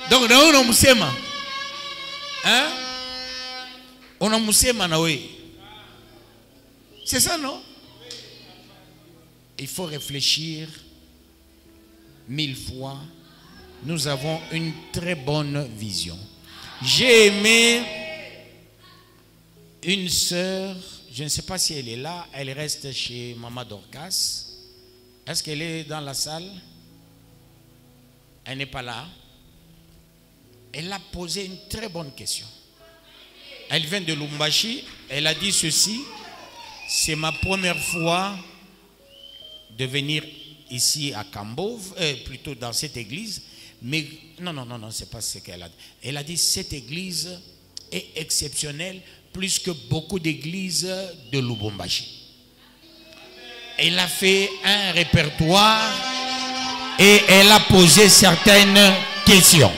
Donc on a musema. On a musema na we. C'est ça non? Il faut réfléchir 1000 fois. Nous avons une très bonne vision. J'ai aimé une sœur, je ne sais pas si elle est là, elle reste chez Maman Dorcas. Est-ce qu'elle est dans la salle? Elle n'est pas là. Elle a posé une très bonne question. Elle vient de Lubumbashi. Elle a dit ceci. C'est ma première fois de venir ici à Kambove, plutôt dans cette église. Mais non, c'est pas ce qu'elle a dit. Elle a dit cette église est exceptionnelle plus que beaucoup d'églises de Lubumbashi. Elle a fait un répertoire et elle a posé certaines questions.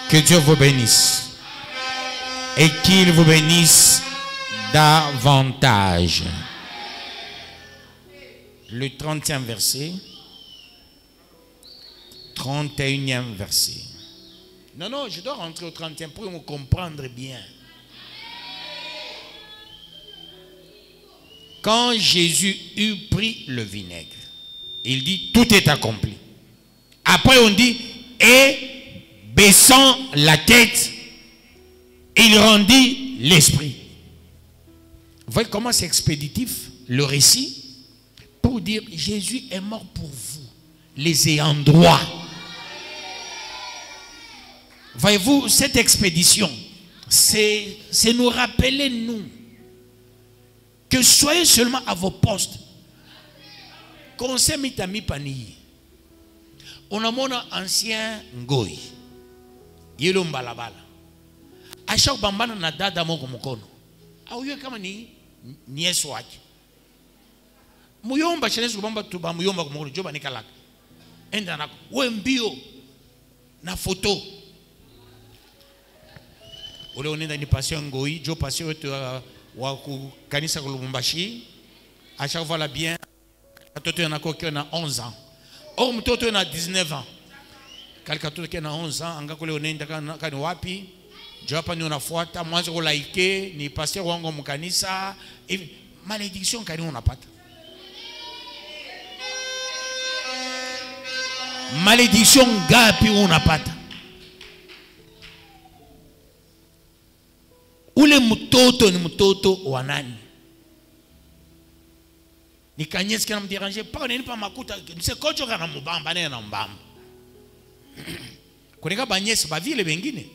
Que Dieu vous bénisse et qu'il vous bénisse davantage. Le 30e verset, 31e verset. Non, je dois rentrer au 30e pour me comprendre bien. Quand Jésus eut pris le vinaigre, il dit, tout est accompli. Après on dit, et baissant la tête, il rendit l'esprit. Vous voyez comment c'est expéditif, le récit, pour dire, Jésus est mort pour vous, les ayants droit. Voyez-vous, cette expédition, c'est nous rappeler, nous, que soyez seulement à vos postes. Conseil mitami pani. On a mon ancien ngoy. Yelo mbalabala. A chaque bambana na dada moko mukono. Auyo kama ni Yesu wake. Muyomba chenezi kubamba tuba muyomba kumukolo joba nikalaka. Enda nako wembio na photo. Ule onenda ni passion ngoyi, jo passion waku kanisa Lubumbashi. À chaque fois la bien. Katoto yana ko na 11 ans. Or mtoto yana 19 ans. Katoto yana 11 ans, anga kule onenda kani wapi? Jo hapa ni unafuata mwanzo kulaike ni pasteur wangu mkanisa. Malédiction kani unapata. Malédiction gapi unapata. Ule mtoto ni mtoto wa nani? Ni kanyesi kana mdéranger pas nini pa makuta c'est kocho kana mbamba nene na mbamba. Kuneka banyesi ba vile bengine.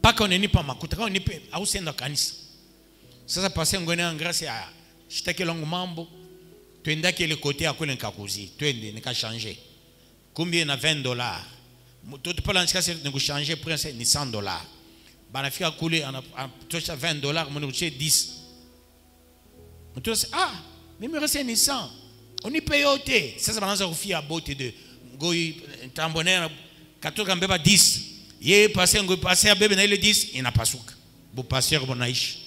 Paka nini pa makuta kana nipe au senda kanisa. Sasa passer ngone en grâce ya shitaki longo mambo. Twenda kile côté à kule nkakuzi. Twende nika changer. Combien na $20. Mtoto pala nchika se nego changer prince ni $100. Banafika kule ana tosha $20 mwana uche 10. Mtoto se mimi reste ni 100. On y paye ote. Sasa banaanza kufia bote de ngoi tambonera katoka mbeba 10. Ye passer ngoi passer bebe na ile 10 inapasuka. Bo passer bonaishi.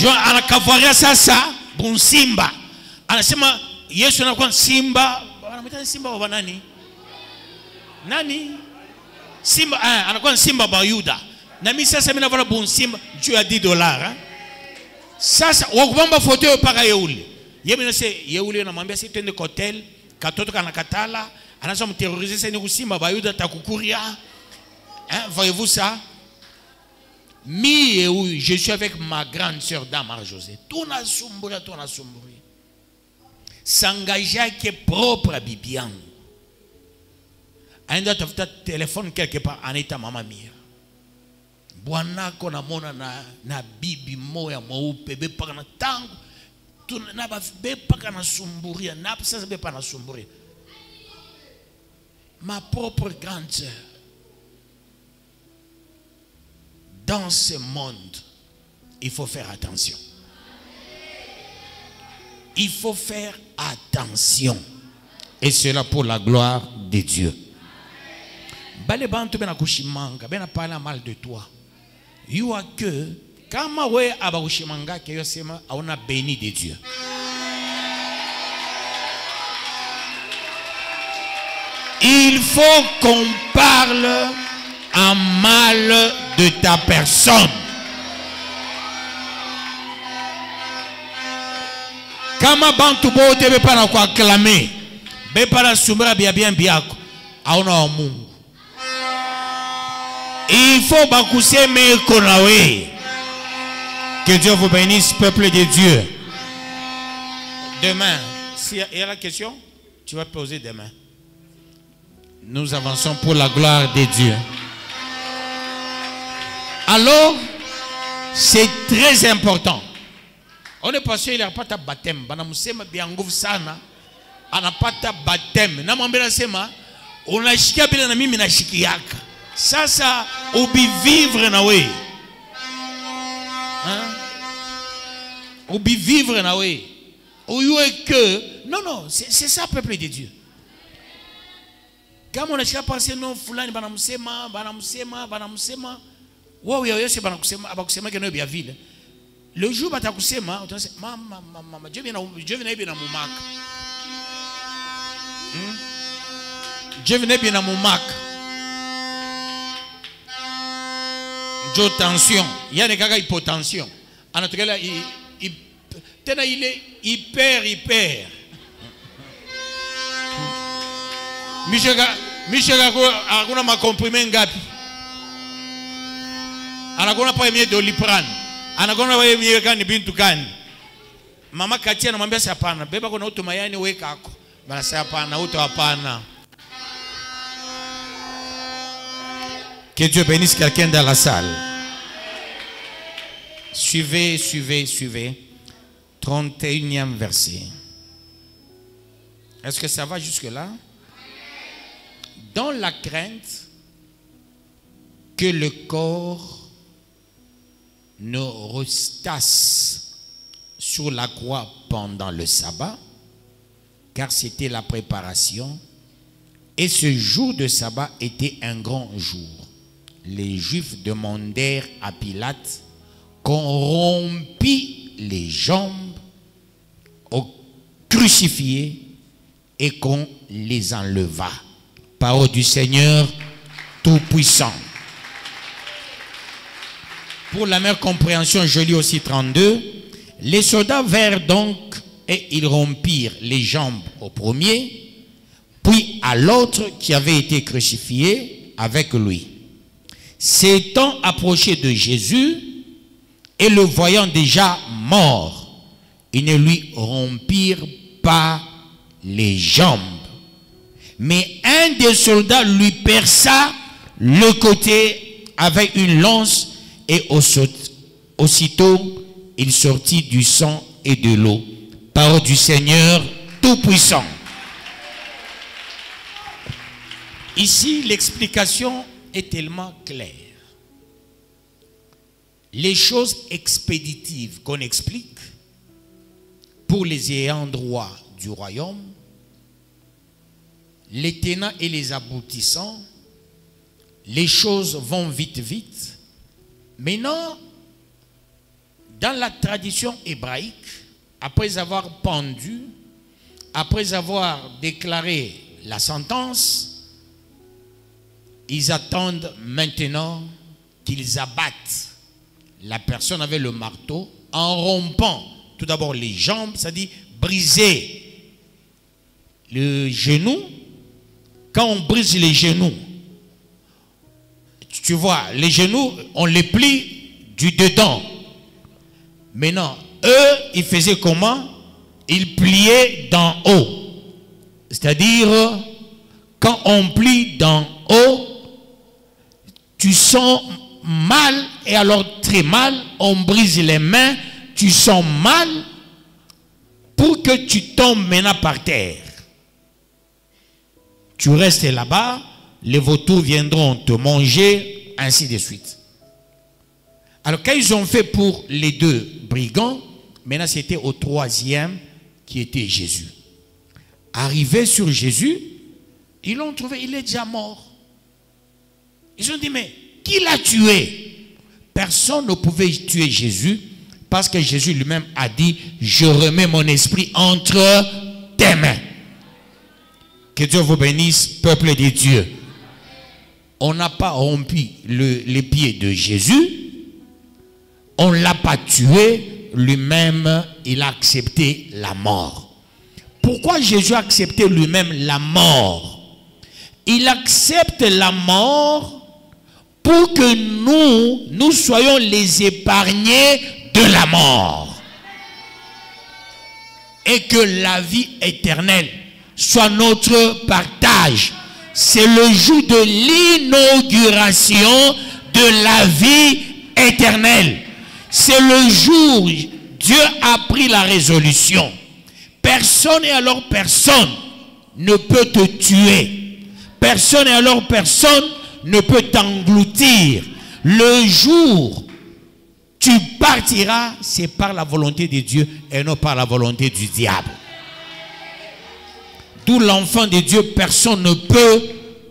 Jo anakavaria sasa bon simba. Anasema Yesu anakuwa simba. Anamwita simba wa nani? Nani? Simba anakuwa simba ba Yuda. Na mimi sasa mimi navala bon simba juu ya $10. Sasa wakubamba foto yo paka yeule. Yeye nase yeule anamwambia si twende hotel, katoto kana katala, anaanza mterroriser sasa ni simba ba Yuda takukuria. Voyez-vous ça? Je suis avec ma grande sœur Damar José. Tout n'a sombré. S'engager qui est propre à Bibian. Un autre téléphone quelque part en état maman mia. Bwana kona mona na bibi moya mweupe be paka na tangu. Tu na ba be paka na sumburia, na sasa be pa na sumburia. Ma propre grande sœur. Dans ce monde, il faut faire attention. Il faut faire attention. Et cela pour la gloire de Dieu. Bale bantu bena kushimanga, bena parler mal de toi. You are que, kama we aba kushimanga ke yo sema, auna béni de Dieu. Il faut qu'on parle en mal de ta personne. Kama bantu bote be para kwa acclamer, be para sumra bien biako, aona Mungu. Il faut bakuseme konawe. Que Dieu vous bénisse, peuple de Dieu. Demain, s'il y a la question, tu vas poser demain. Nous avançons pour la gloire de Dieu. Alors, c'est très important. On est passé, il n'y a pas de baptême. On n'a pas de baptême. On a chikia bila na mimi na shikiaka. Sasa ubi vivre na we. Ubi vivre na we. Que non non, c'est ça peuple de Dieu. Kama unashika penser non fulani banamsema. Wao yoyose banakusema abakusema que no bia vile. Le jour batakusema utasema mama Dieu vient na mumaka. Dieu venait bien à mon mac. Dieu tension. Il y a des cas hypotension. En tout cas, il est hyper. Michel a ma comprimé ngapi. Anakona pas aimé Doliprane. Anakona pas aimé kani bintu kani. Mama Katia anamwambia si hapana. Beba kuna utumayani weka ako. Bana si hapana, uto hapana. Que Dieu bénisse quelqu'un dans la salle. Suivez. 31e verset. Est-ce que ça va jusque-là? Dans la crainte que le corps ne restasse sur la croix pendant le sabbat, car c'était la préparation, et ce jour de sabbat était un grand jour. Les Juifs demandèrent à Pilate qu'on rompît les jambes aux crucifiés et qu'on les enlevât. Parole du Seigneur Tout-Puissant. Pour la meilleure compréhension, je lis aussi 32. Les soldats vinrent donc et ils rompirent les jambes au premier, puis à l'autre qui avait été crucifié avec lui. S'étant approché de Jésus et le voyant déjà mort, ils ne lui rompirent pas les jambes. Mais un des soldats lui perça le côté avec une lance et aussitôt il sortit du sang et de l'eau. Parole du Seigneur Tout-Puissant. Ici, l'explication est tellement claire. Les choses expéditives qu'on explique pour les ayants droit du royaume, les tenants et les aboutissants, les choses vont vite. Maintenant, dans la tradition hébraïque, après avoir pendu, après avoir déclaré la sentence, ils attendent maintenant qu'ils abattent la personne avec le marteau en rompant tout d'abord les jambes, c'est-à-dire briser le genou. Quand on brise les genoux, tu vois, les genoux, on les plie du dedans. Maintenant, eux, ils faisaient comment? Ils pliaient d'en haut. C'est-à-dire, quand on plie d'en haut, tu sens mal, et alors très mal, on brise les mains, tu sens mal, pour que tu tombes maintenant par terre. Tu restes là-bas, les vautours viendront te manger, ainsi de suite. Alors quand ils ont fait pour les deux brigands, maintenant c'était au troisième qui était Jésus. Arrivé sur Jésus, ils l'ont trouvé, il est déjà mort. Ils ont dit, mais qui l'a tué? Personne ne pouvait tuer Jésus parce que Jésus lui-même a dit, je remets mon esprit entre tes mains. Que Dieu vous bénisse, peuple de Dieu. On n'a pas rompu les pieds de Jésus. On ne l'a pas tué. Lui-même, il a accepté la mort. Pourquoi Jésus a accepté lui-même la mort? Il accepte la mort pour que nous soyons les épargnés de la mort. Et que la vie éternelle soit notre partage. C'est le jour de l'inauguration de la vie éternelle. C'est le jour où Dieu a pris la résolution. Personne et alors personne ne peut te tuer. Personne et alors personne ne peut t'engloutir. Le jour où tu partiras, c'est par la volonté de Dieu et non par la volonté du diable. D'où l'enfant de Dieu, personne ne peut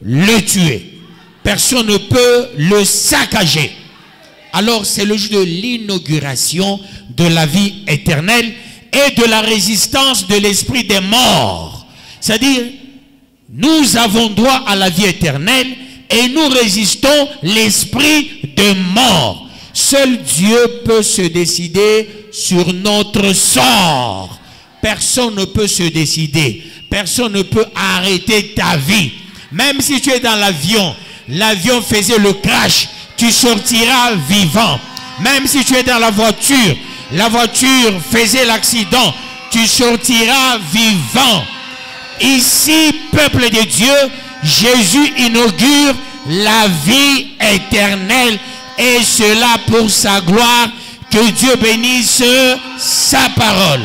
le tuer. Personne ne peut le saccager. Alors c'est le jour de l'inauguration de la vie éternelle et de la résistance de l'esprit des morts. C'est-à-dire, nous avons droit à la vie éternelle et nous résistons l'esprit de mort. Seul Dieu peut se décider sur notre sort. Personne ne peut se décider. Personne ne peut arrêter ta vie. Même si tu es dans l'avion, l'avion faisait le crash, tu sortiras vivant. Même si tu es dans la voiture faisait l'accident, tu sortiras vivant. Ici, peuple de Dieu, Jésus inaugure la vie éternelle. Et cela pour sa gloire. Que Dieu bénisse sa parole.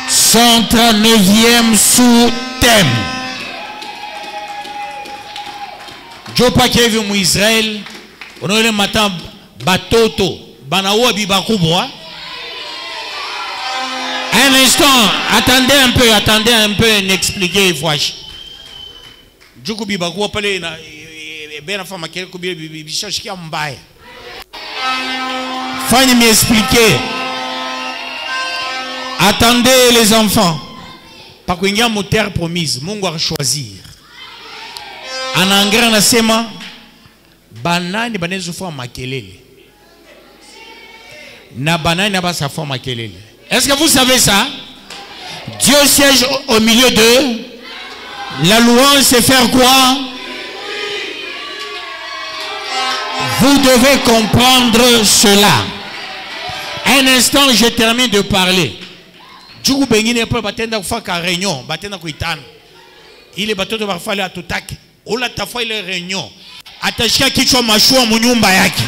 Son 39e sous-thème. Dieu pas qui vu mon Israël. On a le matin batoto. Banawa bibakubwa. Un instant, attendez un peu, n'expliquez fois. Dieu ko bibakubwa pale na ben femme qui ko bibichoshiki mbaya. Fanya m'expliquer. Attendez les enfants. Parce qu'il y a une terre promise. Mungu a choisir. En anglais, on a sema banane banezo fa makelele. Na banane na ba sa fa makelele. Est-ce que vous savez ça? Dieu siège au milieu d'eux. La louange, c'est faire quoi? Vous devez comprendre cela. Un instant, je termine de parler. Djougou bengine pe batenda kufaka réunion, batenda kuitana. Ile batoto bakufale atutaki. Ola tafwa ile réunion. Atashika kichwa mashua munyumba yake.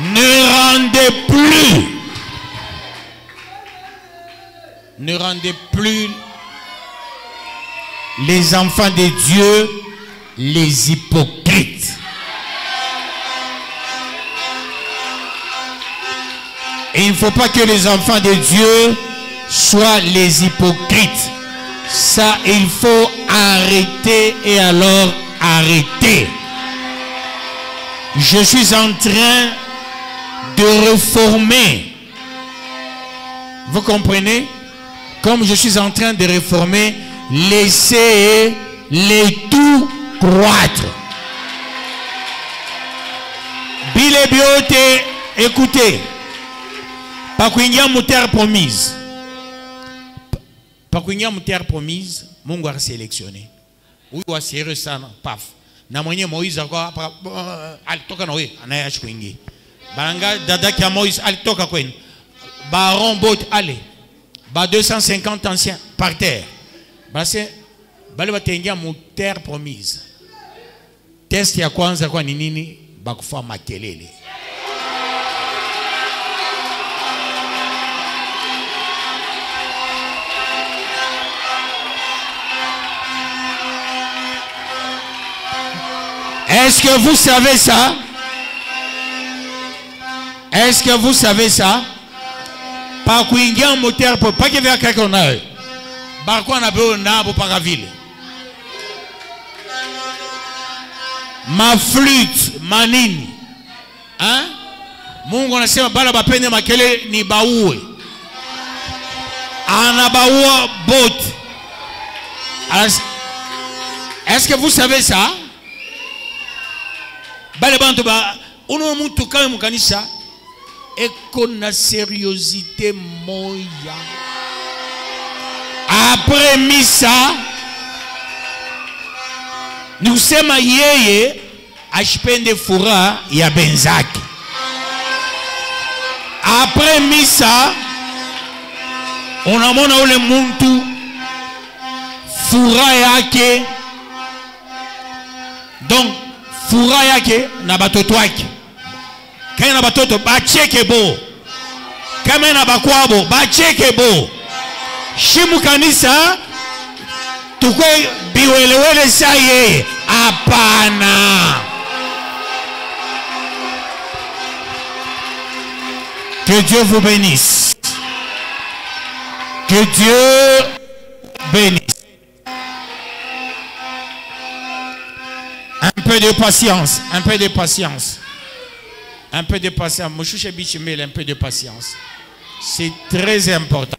Ne rendez plus les enfants de Dieu les hypocrites. Et il ne faut pas que les enfants de Dieu soient les hypocrites. Ça, il faut arrêter et alors arrêter. Je suis en train de réformer. Vous comprenez? Comme je suis en train de réformer, laissez les tout croître. Bilebiote, écoutez. Parce qu'il y a une terre promise. Parce qu'il y a une terre promise, Mungu a sélectionné. Oui, on a sérieux ça, paf. Na mwenye Moïse akwa alitoka na we anayash kwingi. Baranga dada kia Moïse alitoka kwen. Baron bot ale. Ba 250 anciens par terre. Base bale batengia mu terre promise. Test ya kwanza kwa ni nini? bakufa makelele. Est-ce que vous savez ça? Est-ce que vous savez ça? Pas kuingia moteur pour pas que vya kako nayo. Ba kwa na beo na bo para ville. Ma flûte, manini. Hein? Mungu anasema bala bapende makele ni baue. Ana baua bot. Est-ce que vous savez ça? Bale bantu ba uno muntu kama mukanisa eko na sérieuxité moya. Après misa nusema yeye ashipende furaha ya benzake. Après misa unamona ule muntu furaha yake, donc furaha yake na batoto wake. Kaya na batoto bacheke bo, kama na bakwabo bacheke bo. Shimu kanisa tukwe biwelewele sa yeye. Apana. Que Dieu vous bénisse. Que Dieu bénisse. Un peu de patience, un peu de patience. Un peu de patience. Mouchouche Bichimel, un peu de patience. C'est très important.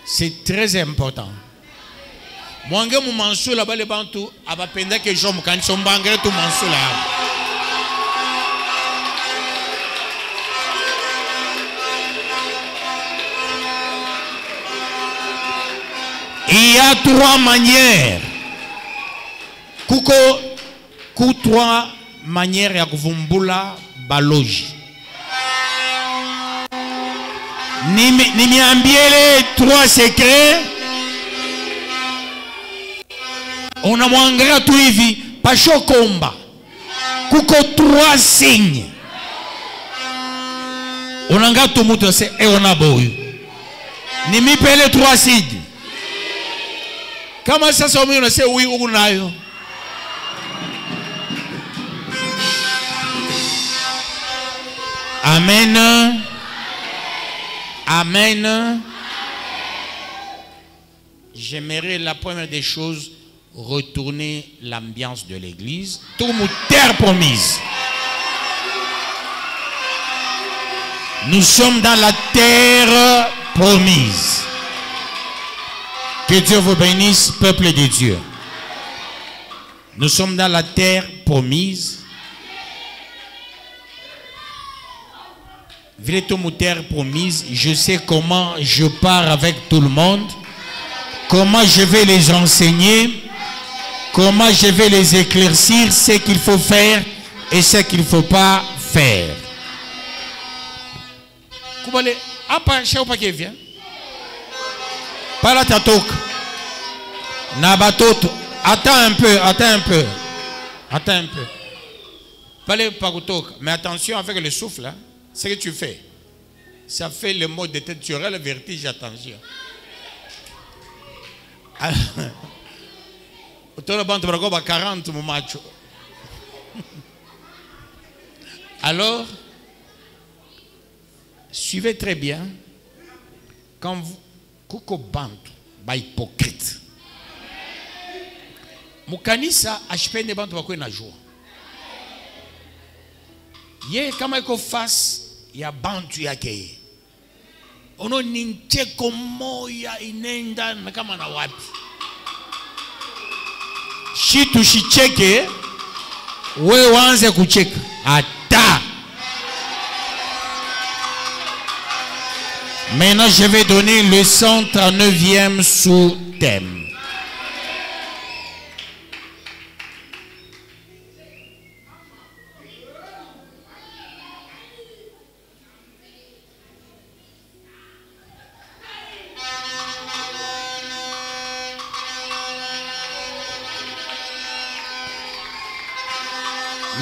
C'est très important. Mwange mu mansula bale bantu abapenda ke jomu kan sombangere tu mansula. Il y a trois manières. Kuko trois manières ya kuvumbula baloji. Nimiambiele trois secrets. On a mwangara tu hivi pasho komba. Kuko trois signes. On a ngato muto se e ona boyu. Nimipele trois signes. Kama sasa ume unase oui unayo. Amen. Amen. J'aimerais la première des choses retourner l'ambiance de l'église. Tout mon terre promise. Nous sommes dans la terre promise. Que Dieu vous bénisse, peuple de Dieu. Nous sommes dans la terre promise. Mon terre promise, je sais comment je pars avec tout le monde, comment je vais les enseigner, comment je vais les éclaircir, ce qu'il faut faire et ce qu'il ne faut pas faire. Para tatok. Nabatoto. Attends un peu, attends un peu. Attends un peu. Parlez pas mais attention avec le souffle. Hein. Ce que tu fais, ça fait le mot de tête. Tu auras le vertige, attention. Alors, suivez très bien. Quand vous, Koko Bantu, ba hypocrite. Mukanisa ashpende bantu bakwe na joie. Ye kama iko face ya bantu yake. Ono nincheko moya inenda na kama na wapi. Shitu shicheke, we wanze kucheka. Ata. Maintenant, je vais donner le 139e sous-thème.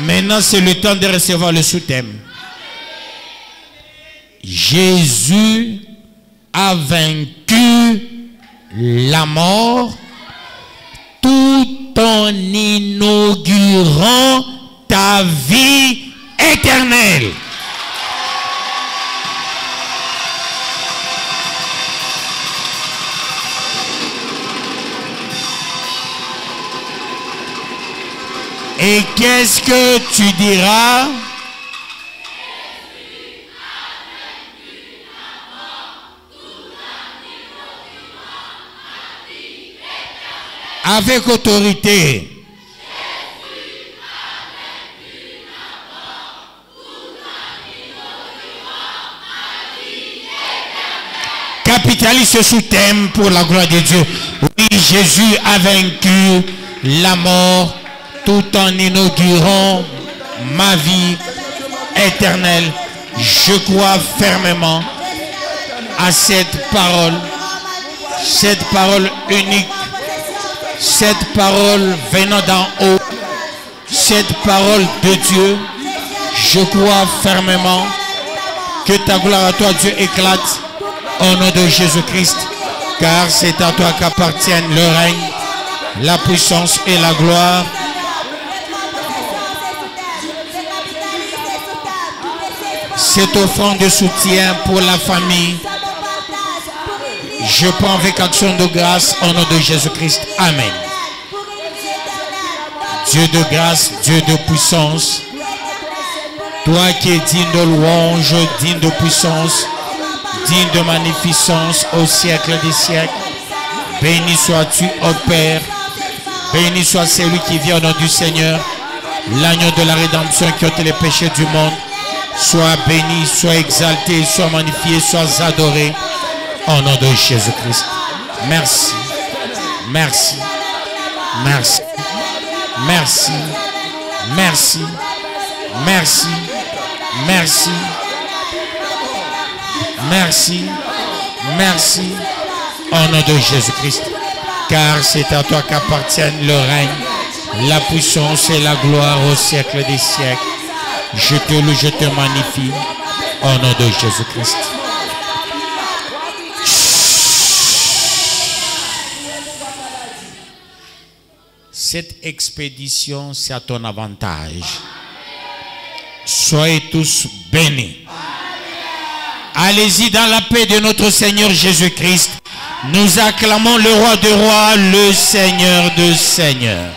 Maintenant, c'est le temps de recevoir le sous-thème. Jésus a vaincu la mort tout en inaugurant ta vie éternelle. Et qu'est-ce que tu diras? Avec autorité. Capitalise ce sous-thème pour la gloire de Dieu. Oui, Jésus a vaincu la mort tout en inaugurant ma vie éternelle. Je crois fermement à cette parole unique, cette parole venant d'en haut, cette parole de Dieu. Je crois fermement que ta gloire à toi, Dieu, éclate au nom de Jésus-Christ, car c'est à toi qu'appartiennent le règne, la puissance et la gloire. Cette offrande de soutien pour la famille, je prends avec action de grâce au nom de Jésus-Christ. Amen. Dieu de grâce, Dieu de puissance, toi qui es digne de louange, digne de puissance, digne de magnificence au siècle des siècles, béni sois-tu, ô Père, béni soit celui qui vient au nom du Seigneur, l'agneau de la rédemption qui ôte les péchés du monde. Sois béni, sois exalté, sois magnifié, sois adoré au nom de Jésus-Christ. Merci, merci, merci, merci, merci, merci, merci, merci, merci au nom de Jésus-Christ. Car c'est à toi qu'appartiennent le règne, la puissance et la gloire au siècle des siècles. Je te loue, je te magnifie au nom de Jésus-Christ. Cette expédition, c'est à ton avantage. Soyez tous bénis. Allez-y dans la paix de notre Seigneur Jésus-Christ. Nous acclamons le roi des rois, le Seigneur des seigneurs.